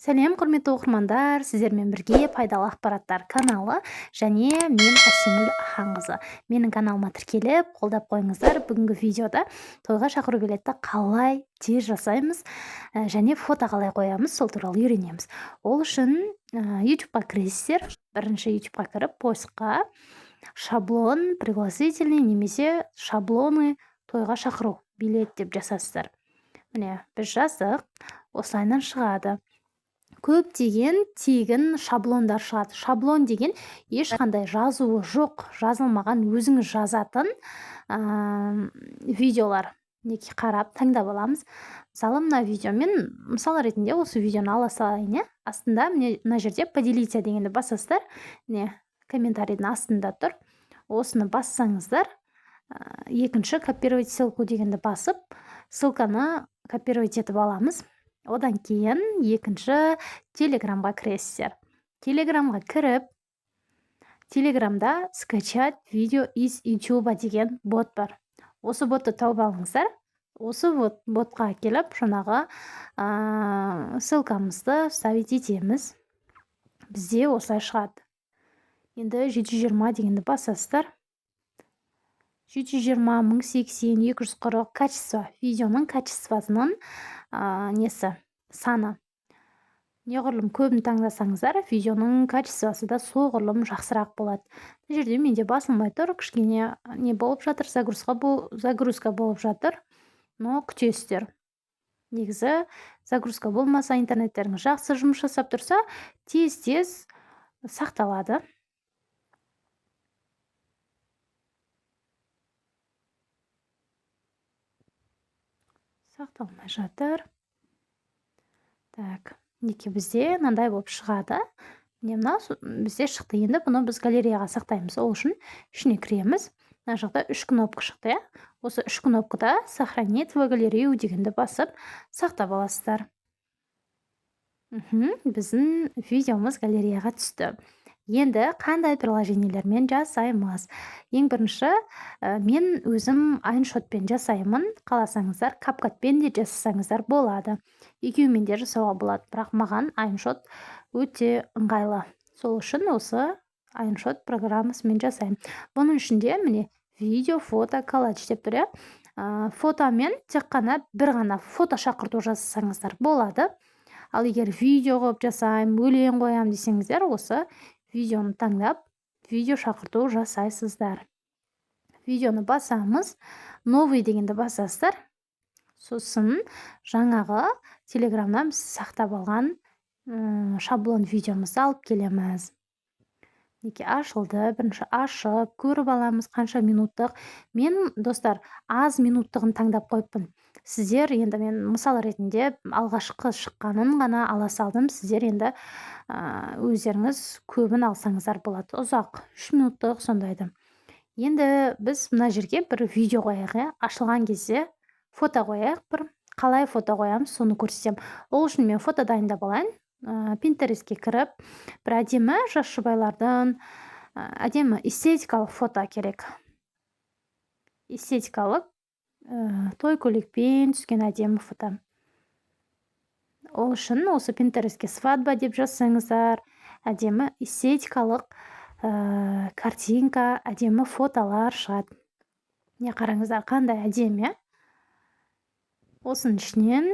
Сәлем, құрметті оқырмандар, сіздермен бірге пайдалы ақпараттар каналы және мен Әсемгүл Ханқызы. Менің каналыма тіркеліп, қолдап қойыңыздар. Бүгінгі видеода тойға шақыру билетті қалай тез жасаймыз және фото қалай қоямыз, сол туралы үйренеміз. Ол үшін YouTube-ға кіресіздер. Бірінші YouTube-ға кіріп, поискқа шаблон пригласительный немесе шаблоны тойға шақыру билет деп жасайсыздар. Міне, біз жаздық, осылайынан шығады. Көптеген тегін шаблондар шығады. Шаблон деген ешқандай жазуы жоқ, жазылмаған, өзіңіз жазатын видеолар. Неге қарап таңдап аламыз. Мысалы, мына видеомен мысал ретінде осы видеоны ала салайын. Астында мына жерде поделиться дегенді басасыздар. Комментарийдің астында тұр. Осыны бассаңыздар, екінші копировать ссылку дегенді басып, ссылканы копировать етіп аламыз. Одан кейін екінші телеграмға кіресіздер. Телеграмға кіріп, телеграмда скачать видео из YouTube деген бот бар. Осы ботты тауып алыңыздар. Осы ботқа келіп, жаңағы ссылкамызды вставить етеміз. Бізде осылай шығады. Енді 720 дегенді басасыздар. 720, 1080, 240 качество, видеоның качествосының саны. Неғұрлым көбін таңдасаңыздар, видеоның качествосы да соғұрлым жақсырақ болады. Бұл жерде менде басылмай тұр, кішкене не болып жатыр, загрузка болып жатыр, но күтесіздер. Негізі загрузка болмаса, интернеттеріңіз жақсы жұмыс жасап тұрса, тез-тез сақталады. Сақталмай жатыр. Так, неке бізде мынандай болып шығады. Мына бізде шықты. Енді бұны біз галереяға сақтаймыз. Ол үшін ішіне кіреміз. Мына жақта 3 кнопка шықты. Осы 3 кнопкада сохранить в галерею дегенді басып сақтап аласыздар. Біздің видеомыз галереяға түсті. Енді қандай приложениелермен жасаймыз? Ең бірінші, мен өзім айншотпен жасаймын. Қаласаңыздар, капкатпен де жасасаңыздар болады. Екеуімен де жасауға болады, бірақ маған айншот өте ыңғайлы. Сол үшін осы айншот программасымен жасаймын. Бұның ішінде міне видео, фото, коллаж деп тұр. Фотомен тек қана бір ғана фото шақырту жасасаңыздар болады. Ал егер видео қойып жасаймын, өлең қоямын десеңіздер, осы видеоны таңдап, видео шақырту жасайсыздар. Видеоны басамыз, новый дегенді басасыздар. Сосын жаңағы телеграмнан сақтап алған шаблон видеомызды алып келеміз. Неке ашылды, бірінші ашып, көріп аламыз қанша минуттық. Мен, достар, аз минуттығын таңдап қойыппын. Сіздер енді мен мысал ретінде алғашқы шыққанын ғана ала салдым. Сіздер енді өздеріңіз көбін алсаңыздар болады. Ұзақ, 3 минуттық сондайды. Енді біз мына жерге бір видео қояйық. Ашылған кезде фото қояйық. Қалай фото қоямыз, соны көрсетем. Ол үшін мен фото дайындап алайын. Pinterestке кіріп, бір әдемі жас жұбайлардан әдемі эстетикалық фото керек. Эстетикалық той көйлекпен түскен әдемі фото. Ол үшін осы Pinterestке свадьба деп жазсаңыздар, әдемі эстетикалық картинка, әдемі фотолар шығады. Не қараңыздар, қандай әдемі. Осының ішінен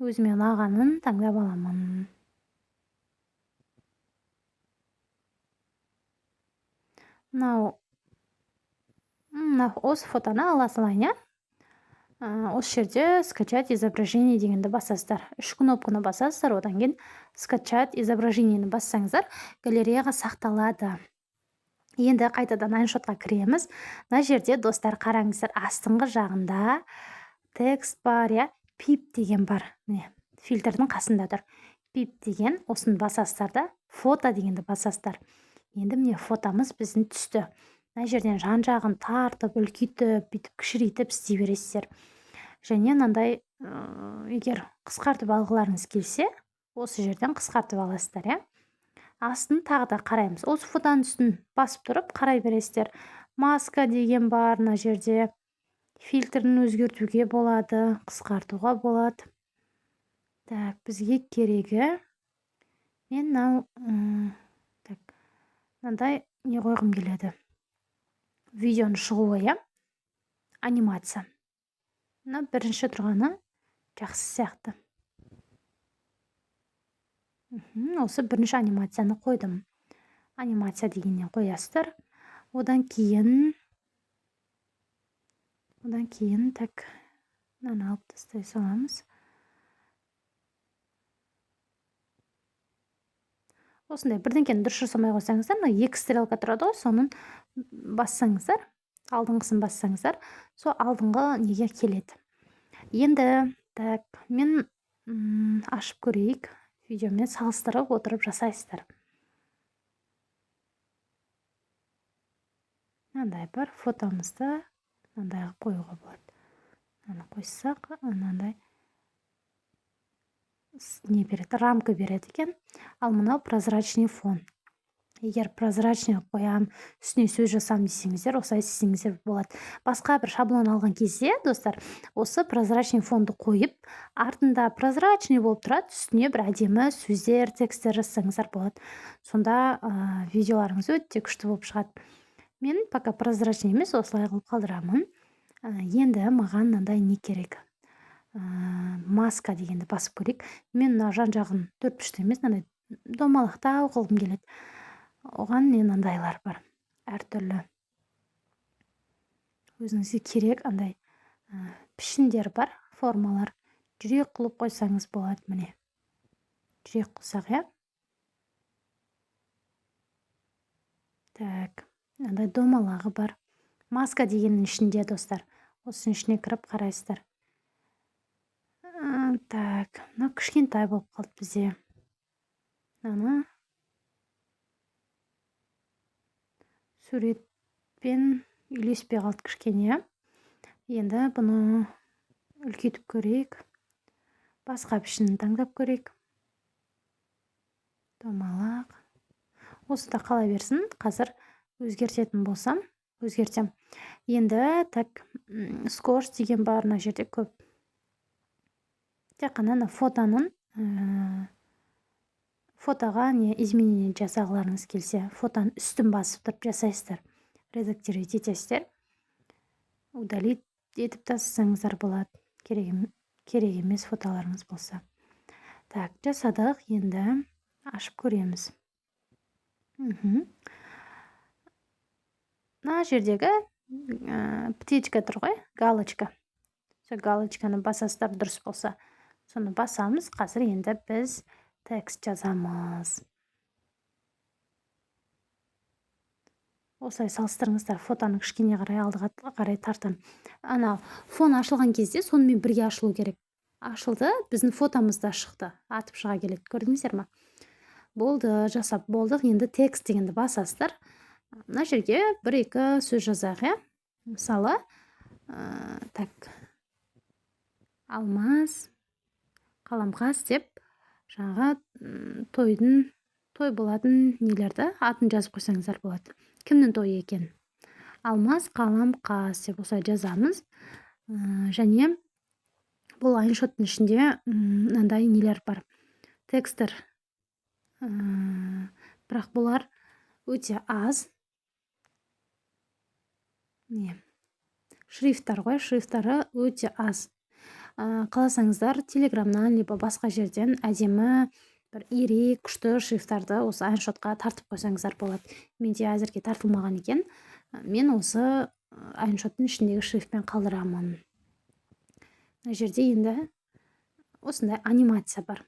өзіме ұнағанын таңдап аламын. Осы фотоны ала салайын. Осы жерде скачать изображение дегенді басасыздар. 3 кнопканы басасыздар, одан кейін скачать изображениені бассаңыздар, галереяға сақталады. Енді қайтадан айншотқа кіреміз. Мына жерде, достар, қараңыздар, астыңғы жағында текст бар, пип деген бар. Фильтрдің қасында тұр. Пип деген, осын басасыздар да, фото дегенді басасыздар. Енді міне фотомыз біздің түсті. Мына жерден жан-жағын тартып, үлкейтіп, бүйтіп кішірейтіп істей бересіздер. Және мынандай, егер қысқартып алғыларыңыз келсе, осы жерден қысқартып аласыздар. Астын тағы да қараймыз. Осы фотоның үстін басып тұрып қарай бересіздер. Маска деген бар мына жерде. Фильтрін өзгертуге болады, қысқартуға болады. Так, бізге керегі мен мынау так мынандай не қойғым келеді. Видеоның шығуы, иә, анимация. Мына бірінші тұрғаны жақсы сияқты. Осы бірінші анимацияны қойдым. Анимация дегеннен қоясыздар. Одан кейін так мынаны алып тастай саламыз. Осындай бірдеңкені дұрыс жасамай қойсаңыздар, мына 2 стрелка тұрады ғой, соның бассаңыздар, алдыңғысын бассаңыздар, сол алдыңғы неге келеді. Енді так мен ашып көрейік. Видеомен салыстырып отырып жасайсыздар. Мынандай бар, фотомызды мынандай қоюға болады. Мынаны қойсақ, мынандай не береді, рамка береді екен. Ал мынау прозрачный фон. Егер прозрачный қоям, үстіне сөз жасам десеңіздер, осылай істесеңіздер болады. Басқа бір шаблон алған кезде, достар, осы прозрачный фонды қойып, артында прозрачный болып тұрады, үстіне бір әдемі сөздер, тексттер жазсаңыздар болады. Сонда видеоларыңыз өте күшті болып шығады. Мен пока прозрачный емес, осылай қылып қалдырамын. Енді маған мынандай не керек? Маска дегенді басып көрейік. Мен мына жан-жағын 4-3 емес, мынандай домалақтау қылғым келеді. Оған мен мынандайлар бар. Әртүрлі өзіңізге керек андай пішіндер бар, формалар. Жүрек қылып қойсаңыз болады, міне. Жүрек қылсақ, иә? Так, мынандай домалағы бар. Маска дегеннің ішінде, достар. Осының ішіне кіріп қарайсыздар. Так, мына кішкентай болып қалды бізде. Мынаны суретпен үйлеспей қалды кішкене. Енді бұны үлкейтіп көрейік. Басқа пішінін таңдап көрейік. Домалақ. Осы да қала берсін. Қазір өзгертетін болсам, өзгертем. Енді так скорс деген бар мына жерде көп. Тек қана фотоның фотоға не изменение жасағыларыңыз келсе, фотоның үстін басып тұрып жасайсыздар. Редактировать етесіздер. Удалить етіп тастасаңыздар болады. Керек емес фотоларыңыз болса. Так, жасадық. Енді ашып көреміз. Мына жердегі птичка тұр ғой, галочка. Сол галочканы басасыздар, дұрыс болса. Соны басамыз. Қазір енді біз текст жазамыз. Осылай салыстырыңыздар. Фотоны кішкене қарай алдыға қарай тартам. Ана фон ашылған кезде сонымен бірге ашылу керек. Ашылды, біздің фотомыз да шықты. Атып шыға келеді. Көрдіңіздер ме? Болды, жасап болдық. Енді текст дегенді басасыздар. Мына жерге 1-2 сөз жазайық, иә? Мысалы, так, алмаз, қаламқас деп, жаңа той болатын нелерді атын жазып қойсаңыздар болады. Кімнің тойы екен? Алмаз, қаламқас деп осылай жазамыз. Және бұл айншоттың ішінде мынандай нелер бар. Текстер. Бірақ бұлар өте аз. Шрифттар ғой, шрифттары өте аз. Қаласаңыздар, телеграмнан, либо басқа жерден әдемі бір ири, күшті шрифттарды осы айншотқа тартып қойсаңыздар болады. Менде әзірге тартылмаған екен. Мен осы айншоттың ішіндегі шрифтпен қалдырамын. Мына жерде енді осындай анимация бар.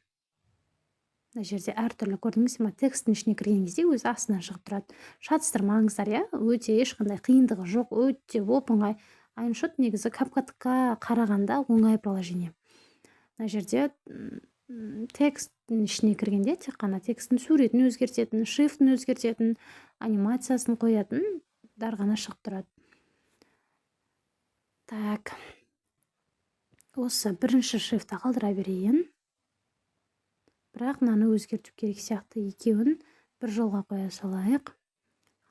Мына жерде әртүрлі көрдіңіз ме? Тексттің ішіне кірген кезде өзі астынан шығып тұрады. Шатыстырмаңыздар, иә? Өте ешқандай қиындығы жоқ, өте оп-оңай. Айншот негізі CapCut'қа қарағанда оңай приложение. Мына жерде тексттің ішіне кіргенде тек қана тексттің суретін өзгертетін, шрифтін өзгертетін, анимациясын қоятын дар ғана шығып тұрады. Так. Осы бірінші шрифтті қалдыра берейін. Бірақ мынаны өзгерту керек сияқты, екеуін бір жолға қоя салайық.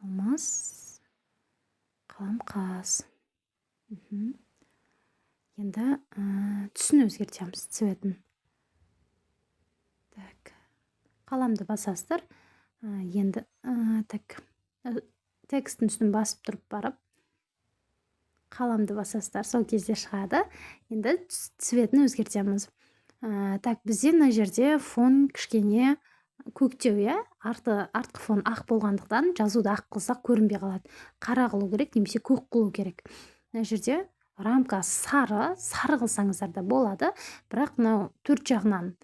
Алмаз, қаламқас. Енді түсін өзгертеміз, цветін. Так. қаламды басасыздар. Енді так тексттің үстін басып тұрып барып қаламды басасыздар, сол кезде шығады. Енді цветін өзгертеміз. Так, бізде мына жерде фон кішкене көктеу, иә, артқы фон ақ болғандықтан жазуды ақ қылсақ көрінбей қалады. Қара қылу керек немесе көк қылу керек. Мына жерде рамка сары қылсаңыздар да болады, бірақ мынау төрт жағынан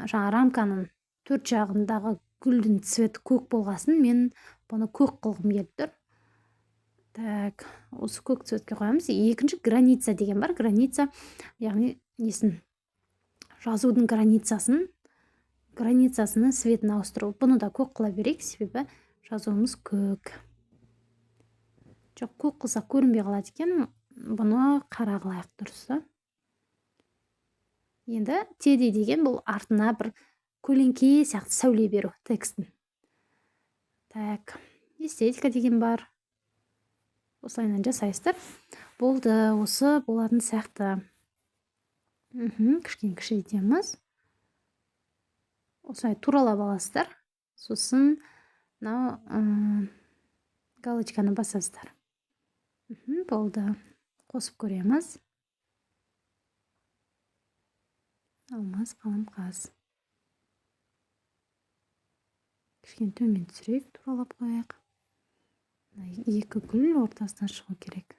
жаңа рамканың төрт жағындағы гүлдің цветі көк болғасын, мен бұны көк қылғым келіп тұр. Так, осы көк цветке қоямыз. Екінші граница деген бар. Граница, яғни несін, жазудың границасын цветін ауыстыру. Бұны да көк қыла берейік, себебі жазуымыз көк. Жоқ, көк қылсақ көрінбей қалады екен, бұны қара қылайық, дұрыс. Енді теди деген бұл артына бір көлеңке сияқты сәуле беру текстін. Так, эстетика деген бар. Осылайынан жасайсыздар. Болды, осы болатын сияқты. Кішкене кішірейтеміз. Осылай туралап аласыздар. Сосын мынау галочканы басасыздар. Болды. Қосып көреміз. Алмас, қаламқас. Кішкене төмен түсірейік, туралап қояйық. Екі гүл ортасынан шығу керек.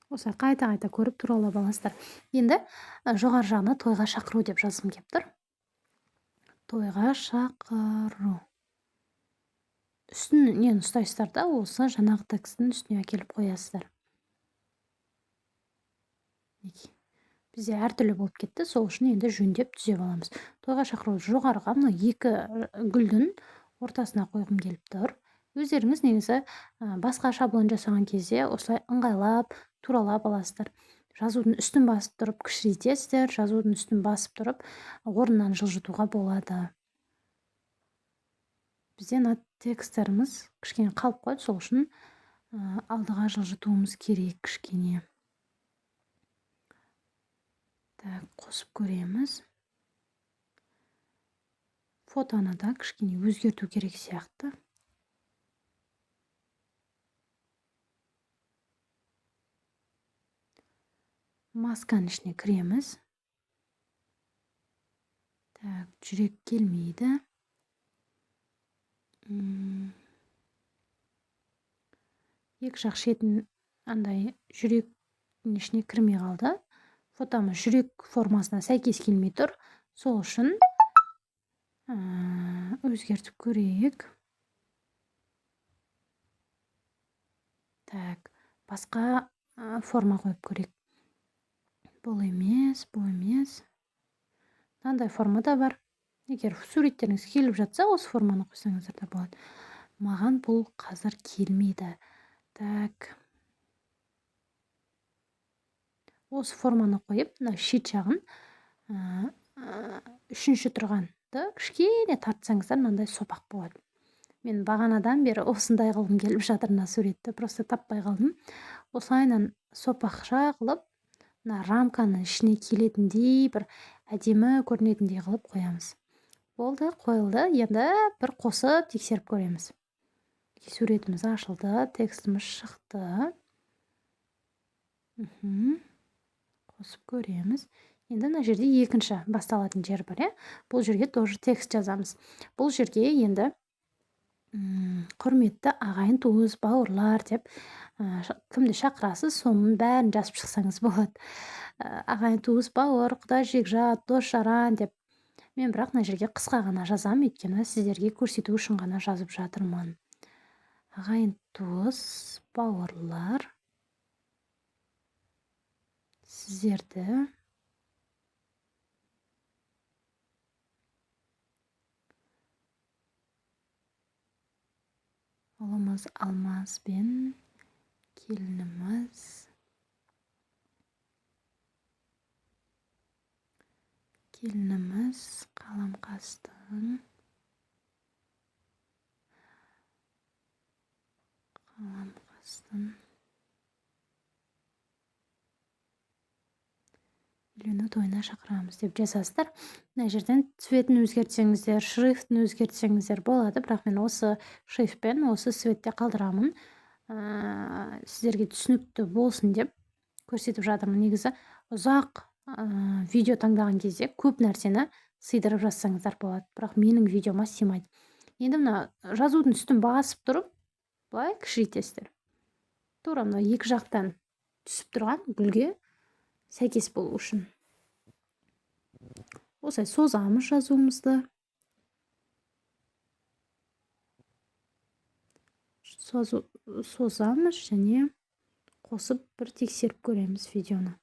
Осылай қайта көріп туралап аласыздар. Енді жоғары жағына тойға шақыру деп жазғым келіп тұр. Тойға шақыру. Үстін нені ұстайсыздар да, осы жаңағы текстің үстіне әкеліп қоясыздар. Бізде әртүрлі болып кетті, сол үшін енді жөндеп түзеп аламыз. Тойға шақыру жоғарыға мына екі гүлдің ортасына қойғым келіп тұр. Өздеріңіз негізі басқа шаблон жасаған кезде осылай ыңғайлап, туралап аласыздар. Жазудың үстін басып тұрып кішірейтесіздер, жазудың үстін басып тұрып орнынан жылжытуға болады. Бізде мына тексттеріміз кішкене қалып қойды, сол үшін алдыға жылжытуымыз керек кішкене. Так, қосып көреміз. Фотоны да кішкене өзгерту керек сияқты. Масканың ішіне кіреміз. Так, жүрек келмейді. Екі жақ шетін андай жүректің ішіне кірмей қалды. Фотомыз жүрек формасына сәйкес келмей тұр. Сол үшін өзгертіп көрейік. Так, басқа форма қойып көрейік. Бұл емес. Мынандай форма да бар. Егер суреттеріңіз келіп жатса, осы форманы қойсаңыздар да болады. Маған бұл қазір келмейді. Так. Осы форманы қойып, мына шет жағын үшінші тұрғанды кішкене тартсаңыздар, мынандай сопақ болады. Мен бағанадан бері осындай қылғым келіп жатыр мына суретті, просто таппай қалдым. Осылайынан сопақша қылып, мына рамканың ішіне келетіндей, бір әдемі көрінетіндей қылып қоямыз. Болды, қойылды. Енді бір қосып тексеріп көреміз. Суретіміз ашылды, текстіміз шықты. Қосып көреміз. Енді мына жерде екінші басталатын жер бар, бұл жерге тоже текст жазамыз. Бұл жерге енді құрметті ағайын туыс бауырлар деп кімді шақырасыз, соның бәрін жазып шықсаңыз болады. Ағайын туыс бауыр, құда жекжат, дос жаран деп. Мен бірақ мына жерге қысқа ғана жазам, өйткені сіздерге көрсету үшін ғана жазып жатырмын. Ағайын туыс бауырлар сіздерді ұлымыз Алмас пен келініміз Қаламқастың Үйлену тойына шақырамыз деп жазасыздар. Мына жерден цветін өзгертсеңіздер, шрифтін өзгертсеңіздер болады, бірақ мен осы шрифтпен, осы цветте қалдырамын. Сіздерге түсінікті болсын деп көрсетіп жатырмын. Негізі ұзақ видео таңдаған кезде көп нәрсені сыйдырып жазсаңыздар болады, бірақ менің видеома сыймайды. Енді мына жазудың үстін басып тұрып, былай кішірейтесіздер. Тура мына екі жақтан түсіп тұрған гүлге сәйкес болу үшін. Осылай созамыз жазуымызды. Созамыз және қосып бір тексеріп көреміз видеоны.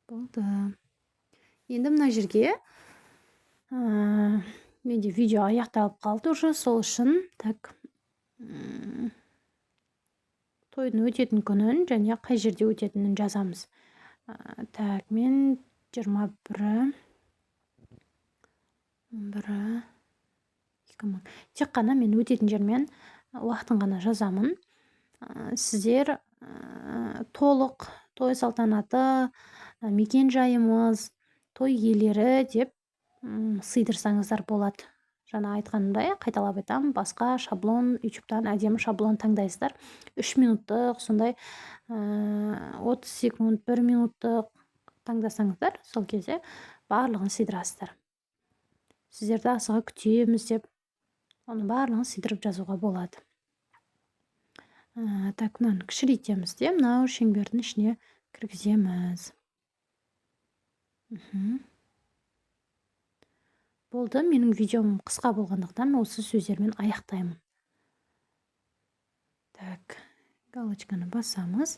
Болды. Енді мына жерге менде видео аяқталып қалды уже, сол үшін тойдың өтетін күнін және қай жерде өтетінін жазамыз. Мен 21-і 2000. Тек қана мен өтетін жермен уақытын ғана жазамын. Сіздер толық той салтанаты, мекен жайымыз, той иелері деп сыйдырсаңыздар болады. Жаңа айтқанымдай, қайталап айтамын, басқа шаблон, ютубтан әдемі шаблон таңдайсыздар. 3 минуттық, сондай 30 секунд, 1 минуттық таңдасаңыздар, сол кезде барлығын сыйдырасыздар. Сіздерді асыға күтеміз деп, оны барлығын сыйдырып жазуға болады. Мынаны кішірейтеміз де, мынау шеңбердің ішіне кіргіземіз. Болды, менің видеом қысқа болғандықтан осы сөздермен аяқтаймын. Галочканы басамыз.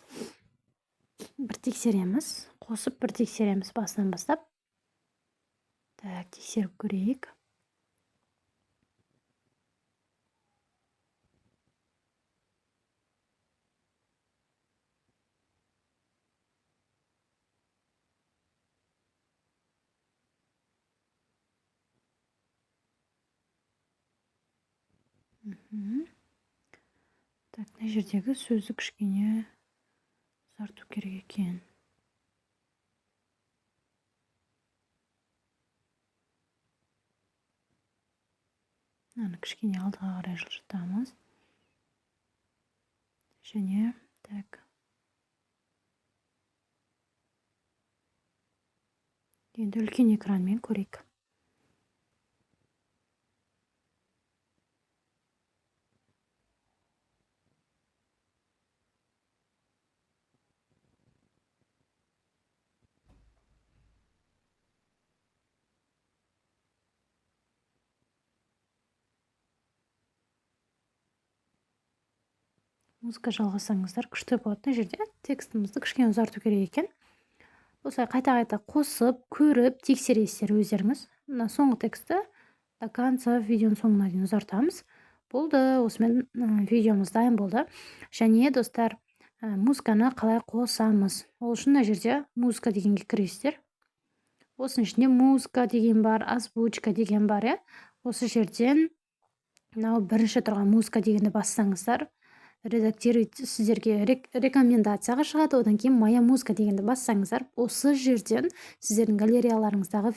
Бір тексереміз, қосып бір тексереміз басынан бастап. Тексеріп көрейік. Мына жердегі сөзді кішкене ұзарту керек екен. Мынаны кішкене алдыға қарай жылжытамыз. Және енді үлкен экранмен көрейік. Музыка жалғасаңыздар күшті болады. Мына жерде текстімізді кішкене ұзарту керек екен. Осылай қайта-қайта қосып, көріп, тексересіздер өздеріңіз. Мына соңғы тексті до конца видеоның соңына дейін ұзартамыз. Болды, осымен видеомыз дайын болды. Және достар, музыканы қалай қосамыз? Ол үшін мына жерде музыка дегенге кіресіздер. Осының ішінде музыка деген бар, озвучка деген бар. Осы жерден мынау бірінші тұрған музыка дегенді бассаңыздар, редактировать сіздерге рекомендацияға шығады. Одан кейін моя музыка дегенді бассаңыздар, осы жерден сіздердің галереяларыңыздағы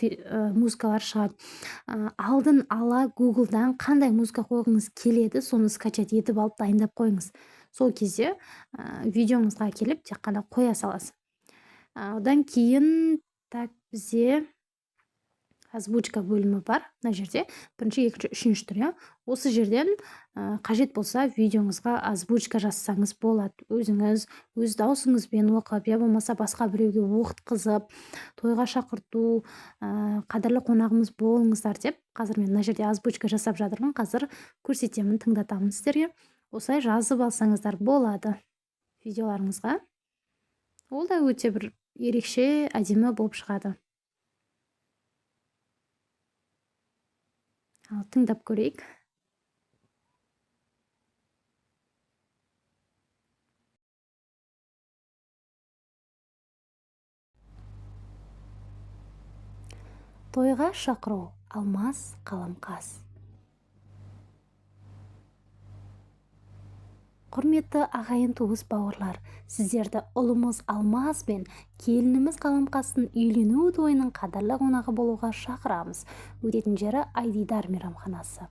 музыкалар шығады. Алдын ала Google'дан қандай музыка қойғыңыз келеді, соны скачать етіп алып дайындап қойыңыз. Сол кезде видеоңызға келіп тек қана қоя саласыз. Одан кейін бізде озвучка бөлімі бар. Мына жерде бірінші, екінші, үшінші тұр. Осы жерден қажет болса видеоңызға озвучка жазсаңыз болады. Өзіңіз өз даусыңызбен оқып, я болмаса басқа біреуге оқытқызып, тойға шақырту, қадірлі қонағымыз болыңыздар деп, қазір мен мына жерде озвучка жасап жатырмын. Қазір көрсетемін, тыңдатамын сіздерге. Осылай жазып алсаңыздар болады видеоларыңызға. Ол да өте бір ерекше, әдемі болып шығады. Тыңдап көрейік. Тойға шақыру. Алмас қаламқас. Құрметті ағайын туыс бауырлар, сіздерді ұлымыз Алмас бен келініміз Қаламқастың үйлену тойының қадірлі қонағы болуға шақырамыз. Өтетін жері Айдидар мейрамханасы.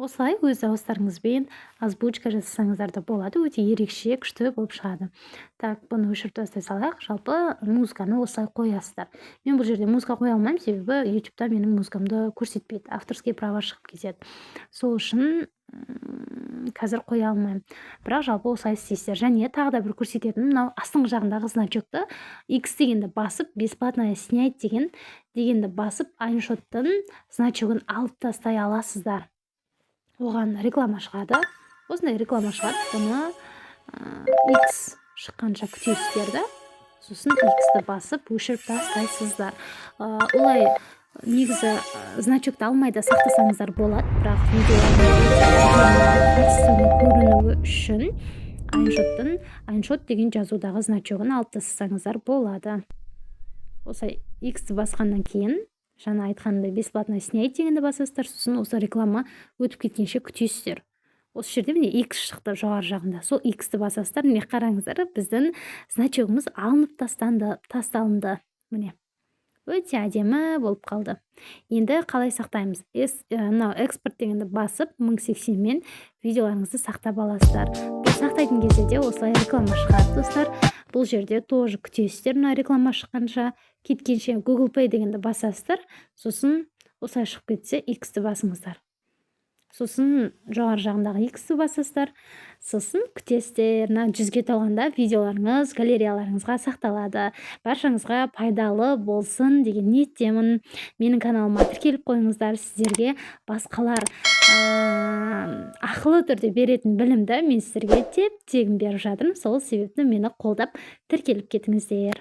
Осылай өз дауыстарыңызбен озвучка жасасаңыздар да болады, өте ерекше, күшті болып шығады. Так, бұны өшіріп тастай салайық. Жалпы музыканы осылай қоясыздар. Мен бұл жерде музыка қоя алмаймын, себебі YouTube-та менің музыкамды көрсетпейді, авторский права шығып кетеді. Сол үшін қазір қоя алмаймын. Бірақ жалпы осылай істейсіздер. Және тағы да бір көрсететінім, мынау астыңғы жағындағы значокты X дегенді басып, бесплатно снять дегенді басып, айншоттың значогын алып тастай аласыздар. Оған реклама шығады. Осындай реклама шығады. Бұны X шыққанша күтесіздер да. Сосын X-ті басып, өшіріп тастайсыздар. Олай негізі значокты алмай да сақтасаңыздар болады, бірақ видеолардың көрінуі үшін айншот деген жазудағы значогын алып тастасаңыздар болады. Осылай X-ті басқаннан кейін жаңа айтқанымдай бесплатно снять дегенді басасыздар, сосын осы реклама өтіп кеткенше күтесіздер. Осы жерде міне X шықты жоғары жағында. Сол X-ті басасыздар, міне қараңыздар, біздің значогымыз алынып тасталынды. Міне. Өте әдемі болып қалды. Енді қалай сақтаймыз? Мынау экспорт дегенді басып, 1080-мен видеоларыңызды сақтап аласыздар. Бұл сақтайтын кезде де осылай реклама шығады, достар. Бұл жерде тоже күтесіздер, мына реклама шыққанша, кеткенше Google Pay дегенді басасыздар. Сосын осылай шығып кетсе, X-ті басыңыздар. Сосын жоғары жағындағы X-ті басасыздар. Сосын күтесіздер. 100-ге толғанда видеоларыңыз галереяларыңызға сақталады. Баршаңызға пайдалы болсын деген ниеттемін. Менің каналыма тіркеліп қойыңыздар. Сіздерге басқалар ақылы түрде беретін білімді мен сіздерге тегін беріп жатырмын. Сол себепті мені қолдап тіркеліп кетіңіздер.